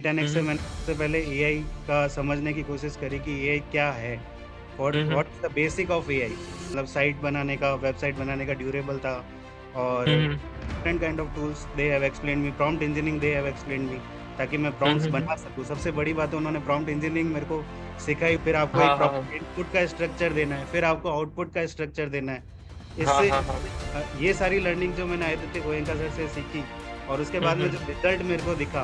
10x से हम्म मैंने सबसे पहले एआई का समझने की कोशिश करी कि एआई क्या है, hmm what is the basic of AI. मतलब साइट बनाने का, वेबसाइट बनाने का ड्यूरेबल था, और hmm different kind of tools they have explain me, prompt engineering they have explain me, ताकि मैं प्रॉम्प्ट्स हम्म। बना सकूं। सबसे बड़ी बात है उन्होंने प्रॉम्प्ट इंजीनियरिंग मेरे को सिखाई। फिर आपको एक हाँ हाँ प्रॉपर इनपुट का स्ट्रक्चर देना है, फिर आपको आउटपुट का स्ट्रक्चर देना है। हाँ इससे हाँ हाँ। ये सारी लर्निंग जो मैंने आदित्य गोयनका सर से सीखी, और उसके बाद में जो हम्म। रिजल्ट मेरे को दिखा,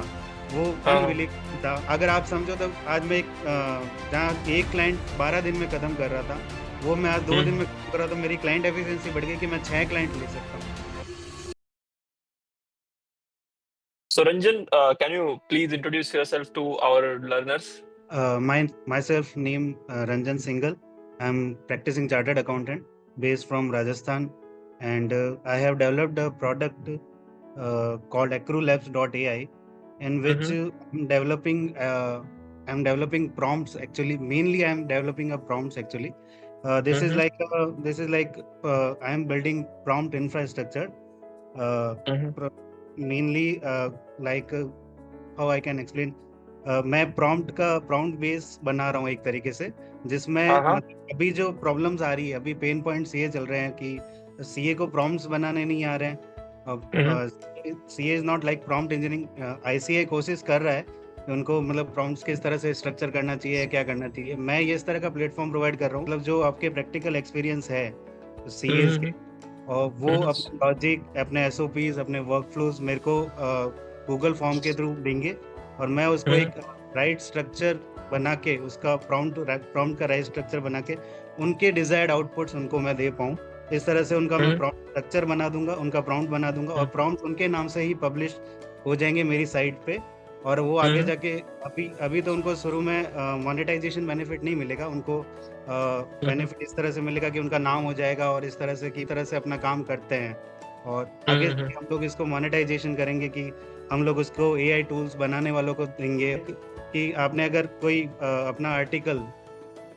वो हाँ हाँ। अनबिलीवेबल था। अगर आप समझो तो आज मैं जहाँ एक क्लाइंट 12 दिन में खत्म कर रहा था, वो मैं आज 2 दिन हम्म। में खत्म कर रहा था। तो मेरी क्लाइंट एफिशिएंसी बढ़ गई कि मैं 6 क्लाइंट ले सकता हूँ। So Ranjan, can you please introduce yourself to our learners? Myself name Ranjan Singhal. I'm practicing chartered accountant based from Rajasthan, and I have developed a product called acrolabs.ai, in which Mm-hmm. I'm developing prompts. Actually, mainly I'm developing a prompts. Actually, this is Mm-hmm. like I am building prompt infrastructure. Uh, Mm-hmm. Mainly, how I can explain, मैं prompt base बना रहा हूँ एक तरीके से, हाँ जिसमें हाँ। मतलब अभी जो प्रॉब्लम्स आ रही है, अभी पेन पॉइंट्स ये चल रहे हैं कि सीए को प्रॉम्प्ट्स बनाने नहीं आ रहे हैं। Mm-hmm. अब CA is not like prompt engineering. ICA कोशिश कर रहा है कि उनको मतलब प्रॉम्प्ट्स किस तरह से स्ट्रक्चर करना चाहिए, क्या करना चाहिए। मैं ये इस तरह का प्लेटफॉर्म प्रोवाइड कर रहा हूँ, मतलब जो आपके प्रैक्टिकल एक्सपीरियंस है सीएज के, Mm-hmm. और वो Mm-hmm. अपने लॉजिक, अपने एसओपीज, अपने वर्कफ्लोज मेरे को गूगल फॉर्म के थ्रू देंगे, और मैं उसको Mm-hmm. एक राइट स्ट्रक्चर बना के, उसका प्रॉम्प्ट का राइट स्ट्रक्चर बना के उनके डिजायर्ड आउटपुट्स उनको मैं दे पाऊँ। इस तरह से उनका मैं Mm-hmm. प्रॉम्प्ट स्ट्रक्चर बना दूंगा, उनका प्रॉम्प्ट बना दूंगा, और प्रॉम्प्ट उनके नाम से ही पब्लिश हो जाएंगे मेरी साइट पे। और वो आगे Mm-hmm. जाके, अभी अभी तो उनको शुरू में मोनेटाइजेशन बेनिफिट नहीं मिलेगा उनको। Mm-hmm. बेनिफिट इस तरह से मिलेगा कि उनका नाम हो जाएगा, और इस तरह से अपना काम करते हैं। और आगे Mm-hmm. जाके हम लोग इसको मोनेटाइजेशन करेंगे कि हम लोग उसको एआई टूल्स बनाने वालों को देंगे, कि आपने अगर कोई अपना आर्टिकल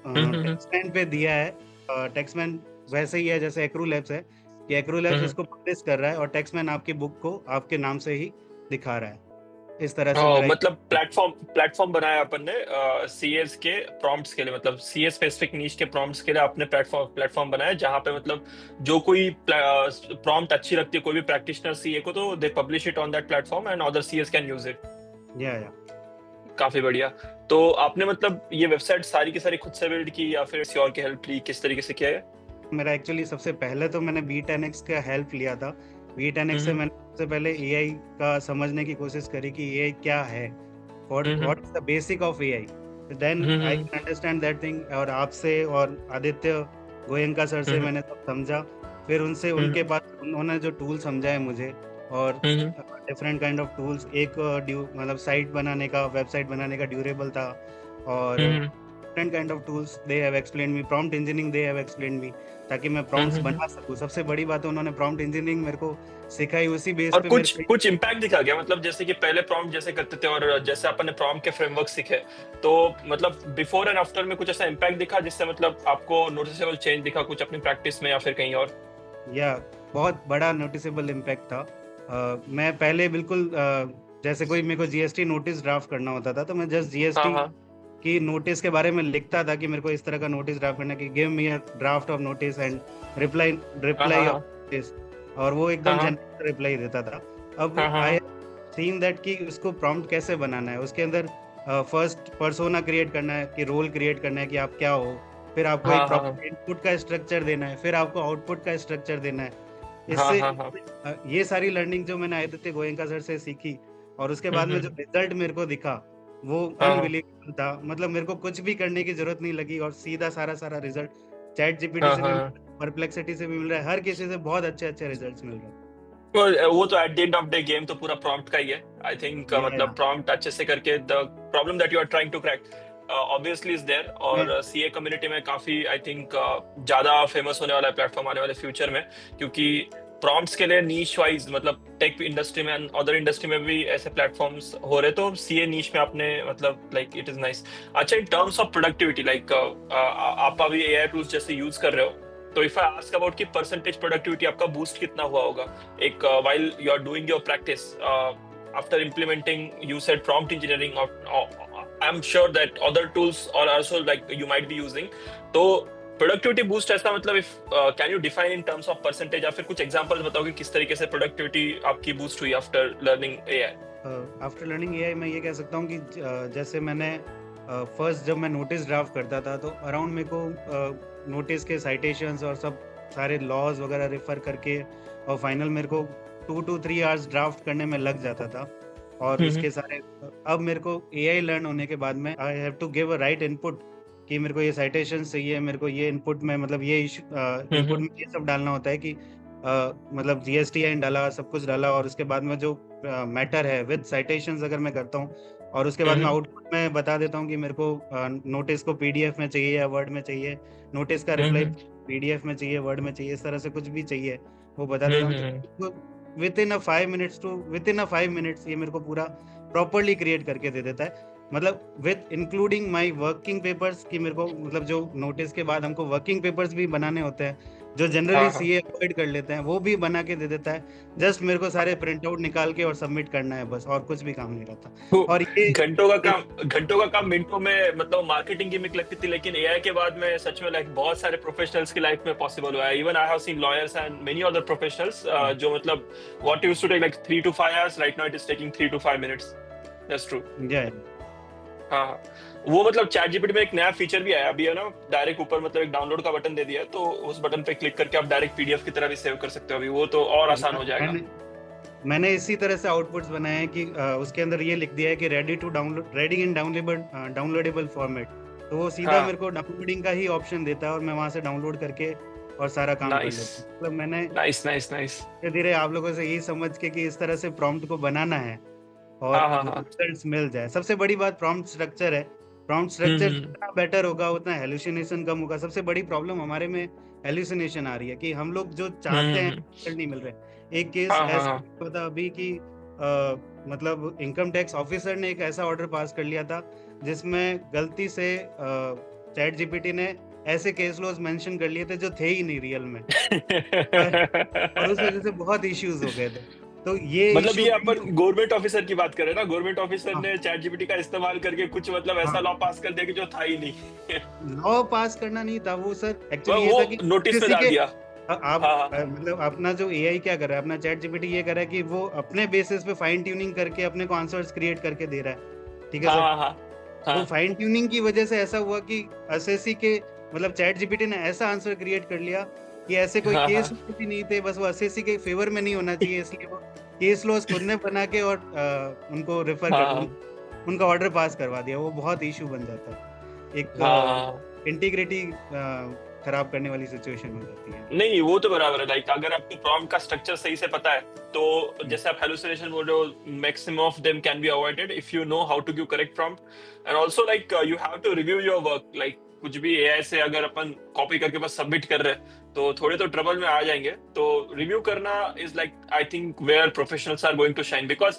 Mm-hmm. टेक्समैन पे दिया है, टेक्समैन वैसे ही है जैसे एक्रू लैब्स है, कि एक्रू लैब्स Mm-hmm. उसको पब्लिश कर रहा है, और टेक्समैन आपकी बुक को आपके नाम से ही दिखा रहा है। इस तरह से मेरा मतलब प्लेटफॉर्म प्लेटफॉर्म बनाया अपन ने सीएस के प्रॉम्प्ट्स के लिए, मतलब सीएस स्पेसिफिक नीश के प्रॉम्प्ट्स के लिए आपने प्लेटफॉर्म प्लेटफॉर्म बनाया जहां पे मतलब जो कोई प्रॉम्प्ट अच्छी लगती है कोई भी प्रैक्टिशनर सीए को, तो they publish it on that platform and other CS can use it. या काफी बढ़िया। तो आपने मतलब ये वेबसाइट सारी की सारी खुद से बिल्ड की या फिर किसी और की हेल्प ली, किस तरीके से किया है? मेरा एक्चुअली सबसे पहले तो मैंने V10X का हेल्प लिया था। V10X से हम्म मैंने सबसे पहले एआई का समझने की कोशिश करी कि एआई क्या है, hmm what is the basic of AI. Then I hmm can understand that thing, और आपसे और आदित्य गोयनका सर से हम्म मैंने सब समझा। फिर उनसे, उनके हम्म पास उन्होंने जो टूल समझाए मुझे, और hmm different kind of tools, एक मतलब साइट बनाने का, वेबसाइट बनाने का ड्यूरेबल था, और hmm different kind of tools they have explain me, prompt engineering they have explain me, ताकि मैं प्रॉम्प्ट्स हम्म। बना सकूं। सबसे बड़ी बात है उन्होंने प्रॉम्प्ट इंजीनियरिंग मेरे को सिखाई, उसी बेस और पे मेरे कुछ को। कुछ इम्पैक्ट दिखा गया, मतलब जैसे कि पहले प्रॉम्प्ट जैसे करते थे और जैसे अपन ने प्रॉम्प्ट के फ्रेमवर्क सीखे, तो मतलब बिफोर एंड आफ्टर में कुछ ऐसा इम्पैक्ट दिखा जिससे मतलब आपको नोटिसेबल चेंज दिखा कुछ अपनी प्रैक्टिस में या फिर कहीं और? या बहुत बड़ा नोटिसेबल इम्पैक्ट था। मैं पहले बिल्कुल जैसे कोई मेरे को जीएसटी नोटिस ड्राफ्ट करना होता था, तो मैं जस्ट हाँ जीएसटी हाँ की नोटिस के बारे में लिखता था कि मेरे को इस तरह का नोटिस ड्राफ्ट करना है, कि give me a draft of notice and reply हाँ हाँ रिप्लाई ऑफ हाँ नोटिस, और वो हाँ एकदम हाँ जनरल रिप्लाई देता था। अब हाँ आई हाँ सीन दैट कि उसको प्रॉम्प्ट कैसे बनाना है, उसके अंदर फर्स्ट पर्सोना क्रिएट करना है, कि रोल क्रिएट करना है कि आप क्या हो, फिर आपको एक हाँ हाँ प्रॉपर इनपुट का स्ट्रक्चर देना है, फिर आपको आउटपुट का स्ट्रक्चर देना है। हाँ इससे हाँ हाँ। ये सारी लर्निंग जो मैंने आदित्य गोयनका सर से सीखी, और उसके बाद में जो हम्म। रिजल्ट मेरे को दिखा, वो हाँ अनबिलीवेबल था। मतलब मेरे को कुछ भी करने की जरूरत नहीं लगी, और सीधा सारा सारा रिजल्ट चैट जीपीटी हाँ से भी मिल हाँ। रहा है, परप्लेक्सिटी से भी मिल रहा है, हर किसी से बहुत अच्छे अच्छे रिजल्ट्स मिल रहे वो तो at the end of the game तो पूरा प्रॉम्प्ट का ही है, आई थिंक। हैं। मतलब प्रॉम्प्ट अच्छे से करके the problem that you are trying to crack obviously is there, मैं और सीए कम्युनिटी में काफी आई थिंक ज्यादा फेमस होने वाला है प्लेटफॉर्म आने वाले फ्यूचर में, क्योंकि प्रॉम्प्ट्स के लिए नीश वाइज मतलब टेक इंडस्ट्री में एंड अदर इंडस्ट्री में भी ऐसे प्लेटफॉर्म्स हो रहे, तो सीए नीश में आपने मतलब लाइक इट इज नाइस। अच्छा, in terms of productivity like आप अभी एआई टूल्स जैसे यूज कर रहे हो, तो इफ आई आस्क अबाउट की परसेंटेज प्रोडक्टिविटी आपका बूस्ट कितना हुआ होगा एक while you are doing your practice, after implementing, you said prompt engineering, or I'm sure that other tools are also like you might be using. तो productivity boost ऐसा मतलब if can you define in terms of percentage, या फिर कुछ examples बताओ कि किस तरीके से प्रोडक्टिविटी आपकी बूस्ट हुई after learning AI? After learning AI मैं ये कह सकता हूँ कि जैसे मैंने फर्स्ट जब मैं नोटिस ड्राफ्ट करता था तो अराउंड मेरे को नोटिस के साइटेशंस और सब सारे लॉज वगैरह रेफर करके और फाइनल मेरे को 2 to 3 आवर्स ड्राफ्ट करने में लग जाता था। और इसके सारे अब मेरे को एआई लर्न होने के बाद में I have to give a right input कि मेरे को ये साइटेशन चाहिए, मेरे को ये इनपुट में मतलब ये इनपुट में ये सब डालना होता है कि मतलब जीएसटीआईएन डाला, सब कुछ डाला, और उसके बाद में जो मैटर है विद साइटेशंस अगर मैं करता हूँ और उसके बाद में आउटपुट में बता देता हूँ कि मेरे को नोटिस को पीडीएफ में चाहिए या वर्ड में चाहिए, नोटिस का रिप्लाई पीडीएफ में चाहिए, वर्ड में चाहिए, इस तरह से कुछ भी चाहिए वो बता देता हूँ। विद इन अ 5 मिनट्स ये मेरे को पूरा प्रॉपरली क्रिएट करके दे देता है, मतलब with including my working papers कि मेरे को मतलब जो नोटिस के बाद हमको वर्किंग पेपर्स भी बनाने होते हैं जो जनरली सीए अवॉइड कर लेते हैं, वो भी बना के दे देता है। जस्ट मेरे को सारे प्रिंट आउट निकाल के और सबमिट करना है बस, और कुछ भी काम नहीं रहता। और ये घंटों का काम मिनटों में, मतलब मार्केटिंग गिमिक लगती थी, लेकिन एआई के बाद में सच में लाइक बहुत सारे प्रोफेशनल्स की लाइफ में पॉसिबल हुआ है। Even I have seen lawyers and many other professionals जो मतलब what used to take like 3 to 5 hours, right now it is taking 3 to 5 minutes। That's true. हाँ, वो मतलब चैट जीपीटी में एक नया फीचर भी आया अभी है ना, डायरेक्ट ऊपर मतलब एक डाउनलोड का बटन दे दिया है, तो उस बटन पे क्लिक करके आप डायरेक्ट पीडीएफ की तरह भी सेव कर सकते हो। अभी वो तो और आसान हो जाएगा। मैंने इसी तरह से आउटपुट्स बनाए हैं कि उसके अंदर ये लिख दिया है कि रेडी इन डाउनलोडेबल फॉर्मेट, तो वो सीधा मेरे को डाउनलोडिंग का ही ऑप्शन देता है और मैं वहां से डाउनलोड करके और सारा काम कर लेता हूं। मतलब मैंने नाइस धीरे आप लोगों से यही समझ के कि इस तरह से प्रॉम्प्ट को बनाना है और रिजल्ट्स मिल जाए। सबसे बड़ी बात प्रॉम्प्ट स्ट्रक्चर है। प्रॉम्प्ट स्ट्रक्चर जितना बेटर होगा उतना हेलुसिनेशन कम होगा। सबसे बड़ी प्रॉब्लम हमारे में हेलुसिनेशन आ रही है कि हम लोग जो चाहते हैं रिजल्ट नहीं मिल रहे। एक केस ऐसा था अभी कि मतलब इनकम टैक्स ऑफिसर ने एक ऐसा ऑर्डर पास कर लिया था जिसमें गलती से चैट जीपीटी ने ऐसे केस लॉज मेंशन कर लिए थे जो थे ही नहीं रियल में और उस वजह से बहुत इश्यूज हो गए थे। तो ये मतलब ये अपन गवर्नमेंट ऑफिसर की बात कर रहे हैं ना, गवर्नमेंट ऑफिसर ने चैट जीपीटी का इस्तेमाल करके कुछ मतलब ऐसा लॉ पास कर दिया कि जो था ही नहीं। लॉ पास करना नहीं था वो सर, एक्चुअली ये था कि नोटिस में डाल दिया। आप मतलब अपना जो एआई क्या कर रहा है, अपना चैट जीपीटी ये कर रहा है कि वो अपने बेसिस पे फाइन ट्यूनिंग करके अपने को आंसर्स क्रिएट करके दे रहा है, ठीक है सर। तो फाइन ट्यूनिंग की वजह से ऐसा हुआ कि एसएससी के मतलब चैट जीपीटी ने ऐसा आंसर क्रिएट कर लिया कि ऐसे कोई केस भी नहीं थे, बस वो एसएससी के फेवर में नहीं होना चाहिए, इसलिए वो केस लॉज खुद ने बना के और उनको रेफर कर उनका ऑर्डर पास करवा दिया। वो बहुत इशू बन जाता है, एक इंटीग्रिटी खराब करने वाली सिचुएशन हो जाती है। नहीं वो तो बराबर है, लाइक अगर आपको प्रॉम्प्ट का स्ट्रक्चर सही से पता है तो जैसे आप हेलुसिनेशन बोल रहे हो, maximum of them can be avoided if you know how to give correct prompt. And also like you have to review your work. Like कुछ भी एआई से अगर अपन कॉपी करके बस सबमिट कर रहे हैं तो थोड़े तो ट्रबल में आ जाएंगे। तो रिव्यू करना is like I think where professionals are going to shine, because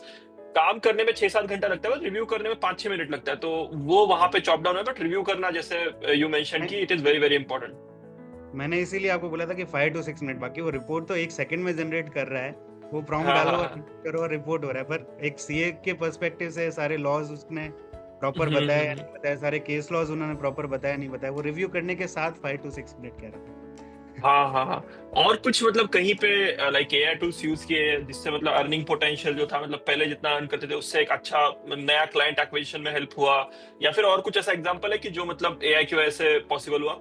काम करने में 6-7 घंटा लगता है, बस रिव्यू करने में 5-6 मिनट लगता है, तो वो वहां पे चॉप डाउन है। बट रिव्यू करना जैसे यू मेंशन कि it is very very important. मैंने इसीलिए आपको बोला था कि 5 to 6 मिनट, बाकी वो रिपोर्ट तो 1 सेकंड में जनरेट कर रहा है, वो प्रॉम्प्ट डालो और करो और रिपोर्ट हो रहा है। पर एक सीए के पर्सपेक्टिव से सारे लॉज उसने प्रॉपर बताया या नहीं बताया, सारे केस लॉज उन्होंने प्रॉपर बताया नहीं बताया, वो रिव्यू करने के साथ 5 to 6 मिनट कह रहा था। हाँ। और कुछ मतलब कहीं पे लाइक एआई टूल्स यूज किए जिससे मतलब अर्निंग पोटेंशियल जो था, मतलब पहले जितना अर्न करते थे उससे एक अच्छा नया क्लाइंट एक्विजिशन में हेल्प हुआ, या फिर और कुछ ऐसा एग्जांपल है कि जो मतलब एआई की वजह से पॉसिबल हुआ?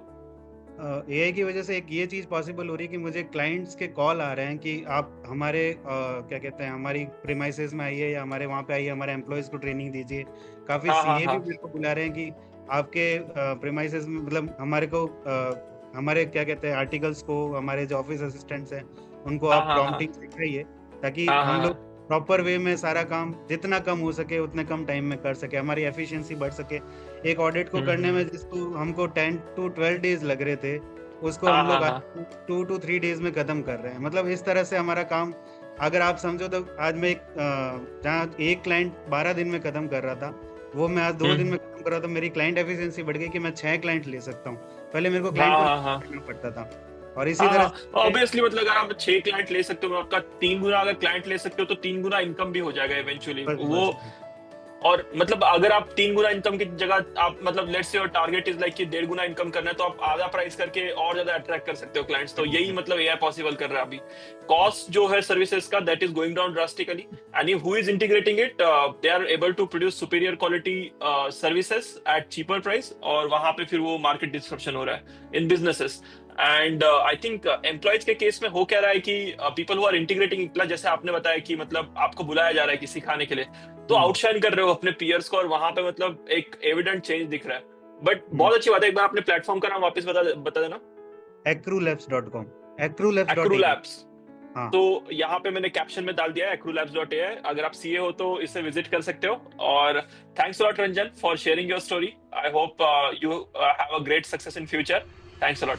एआई की वजह से एक ये चीज पॉसिबल हो रही है कि मुझे क्लाइंट्स के कॉल आ रहे हैं कि आप हमारे क्या कहते हैं हमारी प्रीमाइसेस में आइए या हमारे वहाँ पे आइए, हमारे एम्प्लॉयज को ट्रेनिंग दीजिए। काफी सीए भी मेरे को बुला रहे हैं कि आपके प्रीमाइसेस में मतलब हमारे को हमारे क्या कहते हैं आर्टिकल्स को, हमारे जो ऑफिस असिस्टेंट्स हैं उनको आप प्रॉम्प्टिंग सिखाइए ताकि हम लोग प्रॉपर वे में सारा काम जितना कम हो सके उतने कम टाइम में कर सके, हमारी एफिशिएंसी बढ़ सके। एक ऑडिट को करने में जिसको हमको 10 to 12 डेज लग रहे थे उसको हम लोग 2 to 3 डेज में खत्म कर रहे हैं। मतलब इस तरह से हमारा काम, अगर आप समझो तो आज मैं जहाँ एक क्लाइंट 12 दिन में खत्म कर रहा था वो मैं आज 2 दिन में खत्म कर रहा था। मेरी क्लाइंट एफिशिएंसी बढ़ गई कि मैं 6 क्लाइंट ले सकता हूँ। पहले मेरे को क्लाइंट करना पड़ता था, और इसी तरह हाँ से ऑब्वियसली, मतलब अगर आप 6 क्लाइंट ले सकते हो, आपका 3 गुना अगर क्लाइंट ले सकते हो तो 3 गुना इनकम भी हो जाएगा इवेंचुअली बस वो। बस और मतलब अगर आप 3 गुना इनकम की जगह आप मतलब let's say your target is like कि 1.5 गुना इनकम करना है, तो आप आधा प्राइस करके और ज्यादा अट्रैक्ट कर सकते हो क्लाइंट्स। तो यही मतलब एआई पॉसिबल कर रहा है अभी। कॉस्ट जो है सर्विसेज का that is going down drastically, and who is integrating it, they are able to produce superior quality services at cheaper price, और वहां पे फिर वो मार्केट डिस्ट्रप्शन हो रहा है in businesses. And I think employees के केस में हो क्या रहा है कि पीपल हु आर इंटीग्रेटिंग, जैसे आपने बताया कि मतलब आपको बुलाया जा रहा है किसी खाने के लिए, तो हम्म, आउटशाइन कर रहे हो अपने पीयर्स को, और वहां पे मतलब एक एविडेंट चेंज दिख रहा है। बट हम्म। बहुत अच्छी बात है, एक बार अपने प्लेटफॉर्म का नाम वापस बता देना। acrolabs.com, acrolabs.ai। एक्रूलैब्स। हाँ। तो यहाँ पे मैंने कैप्शन में डाल दिया है acrolabs.ai, अगर आप सीए हो तो इसे विजिट कर सकते हो। और thanks lot Ranjan for sharing your story. I hope you have a great success in future. Thanks a lot.